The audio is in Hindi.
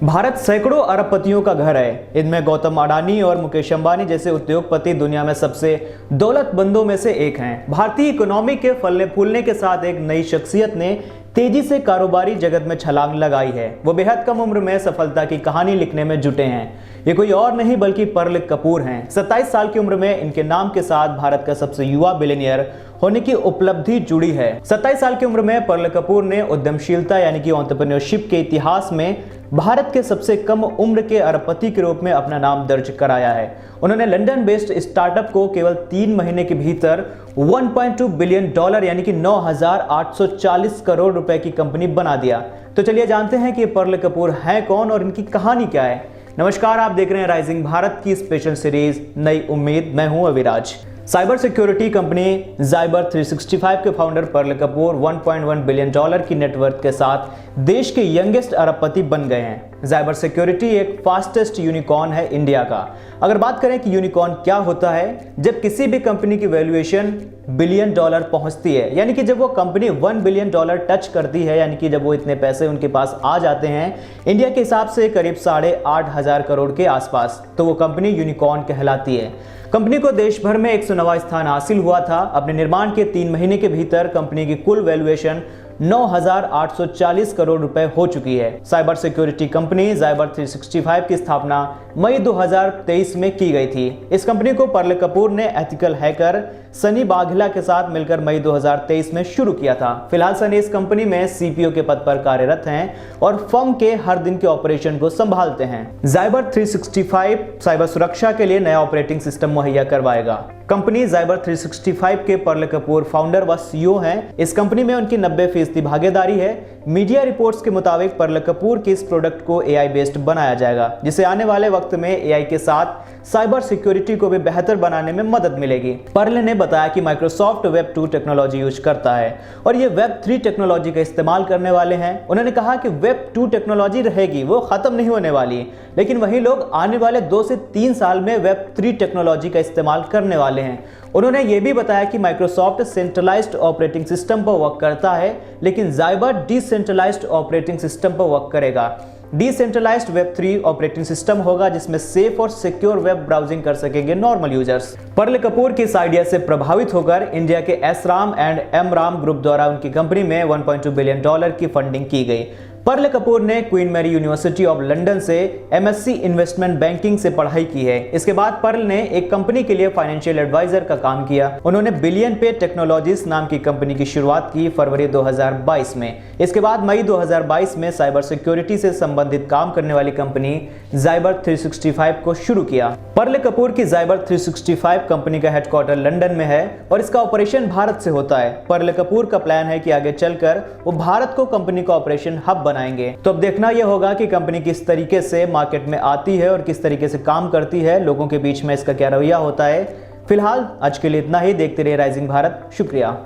भारत सैकड़ों अरबपतियों का घर है। इनमें गौतम अडानी और मुकेश अंबानी जैसे उद्योगपति दुनिया में सबसे दौलतमंदों में से एक हैं। भारतीय इकोनॉमी के फलने फूलने के साथ एक नई शख्सियत ने तेजी से कारोबारी जगत में छलांग लगाई है। वो बेहद कम उम्र में सफलता की कहानी लिखने में जुटे हैं। ये कोई और नहीं बल्कि पर्ल कपूर हैं। 27 साल की उम्र में इनके नाम के साथ भारत का सबसे युवा बिलियनियर होने की उपलब्धि जुड़ी है। 27 साल की उम्र में पर्ल कपूर ने उद्यमशीलता यानी कि एंटरप्रेन्योरशिप के इतिहास में भारत के सबसे कम उम्र के अरबपति के रूप में अपना नाम दर्ज कराया है। उन्होंने लंदन बेस्ड स्टार्टअप को केवल 3 महीने के भीतर 1.2 बिलियन डॉलर यानी कि 9,840 करोड़ रुपए की कंपनी बना दिया। तो चलिए जानते हैं कि पर्ल कपूर हैं कौन और इनकी कहानी क्या है। नमस्कार, आप देख रहे हैं राइजिंग भारत की स्पेशल सीरीज नई उम्मीद। मैं हूं Aviraj. Cyber security company Zyber 365 के founder Pearl Kapoor 1.1 billion dollar की नेटवर्थ के साथ देश के यंगेस्ट अरबपति बन गए हैं। जाइबर सिक्योरिटी एक फास्टेस्ट यूनिकॉर्न है इंडिया का। अगर बात करें कि यूनिकॉर्न क्या होता है, जब किसी भी कंपनी की वैल्यूएशन बिलियन डॉलर पहुंचती है, यानी कि जब वो कंपनी 1 बिलियन डॉलर टच करती है, यानी कि जब वो इतने पैसे उनके पास आ जाते हैं इंडिया के हिसाब से करीब 8,500 करोड़ के आसपास, तो वो कंपनी यूनिकॉर्न कहलाती है। कंपनी को देश भर में 109वां स्थान हासिल हुआ था। अपने निर्माण के 3 महीने के भीतर कंपनी की कुल वैल्यूएशन 9,840 करोड़ रुपए हो चुकी है। साइबर सिक्योरिटी कंपनी जाइबर 365 की स्थापना मई 2023 में की गई थी। इस कंपनी को पर्ल कपूर ने एथिकल हैकर सनी बाघेला के साथ मिलकर मई 2023 में शुरू किया था। फिलहाल सनी इस कंपनी में सीपीओ के पद पर कार्यरत हैं और फर्म के हर दिन के ऑपरेशन को संभालते हैं। जाइबर 365 साइबर सुरक्षा के लिए नया ऑपरेटिंग सिस्टम मुहैया करवाएगा। कंपनी जाइबर 365 के पर्ल कपूर फाउंडर व सीईओ हैं। इस कंपनी में उनकी 90% भागीदारी है। मीडिया रिपोर्ट्स के मुताबिक पर्ल कपूर के इस प्रोडक्ट को एआई बेस्ड बनाया जाएगा, जिसे आने वाले वक्त में एआई के साथ साइबर सिक्योरिटी को भी बेहतर बनाने में मदद मिलेगी। पर्ल ने बताया कि माइक्रोसॉफ्ट वेब 2 टेक्नोलॉजी यूज करता है और ये वेब 3 टेक्नोलॉजी का इस्तेमाल करने वाले हैं। उन्होंने कहा कि वेब 2 टेक्नोलॉजी रहेगी, वो खत्म नहीं होने वाली, लेकिन वही लोग आने वाले 2 से 3 साल में वेब 3 टेक्नोलॉजी का इस्तेमाल करने वाले हैं। उन्होंने ये भी बताया कि माइक्रोसॉफ्ट सेंट्रलाइज्ड ऑपरेटिंग सिस्टम पर वर्क करता है, लेकिन जाइबर डिसेंट्रलाइज्ड ऑपरेटिंग सिस्टम पर वर्क करेगा। डिसेंट्रलाइज्ड वेब 3 ऑपरेटिंग सिस्टम होगा जिसमें सेफ और सिक्योर वेब ब्राउजिंग कर सकेंगे नॉर्मल यूजर्स। पर्ल कपूर की इस आइडिया से प्रभावित होकर इंडिया के एसराम एंड एमराम ग्रुप द्वारा उनकी कंपनी में 1.2 बिलियन डॉलर की फंडिंग की गई। पर्ल कपूर ने Queen Mary University of London से एमएससी इन्वेस्टमेंट बैंकिंग से पढ़ाई की है। इसके बाद पर्ल ने एक कंपनी के लिए फाइनेंशियल एडवाइजर का काम किया। उन्होंने बिलियन पे टेक्नोलॉजीज नाम की कंपनी की शुरुआत की फरवरी 2022 में। इसके बाद मई 2022 में साइबर सिक्योरिटी से संबंधित काम करने वाली कंपनी जाइबर 365 को शुरू किया। पर्ल कपूर की जाइबर 365 कंपनी का हेडक्वार्टर लंदन में है और इसका ऑपरेशन भारत से होता है। पर्ल कपूर का प्लान है कि आगे चलकर वो भारत को कंपनी का ऑपरेशन हब बनाएंगे। तो अब देखना यह होगा कि कंपनी किस तरीके से मार्केट में आती है और किस तरीके से काम करती है, लोगों के बीच में इसका क्या रवैया होता है। फिलहाल आज के लिए इतना ही। देखते रहिए राइजिंग भारत। शुक्रिया।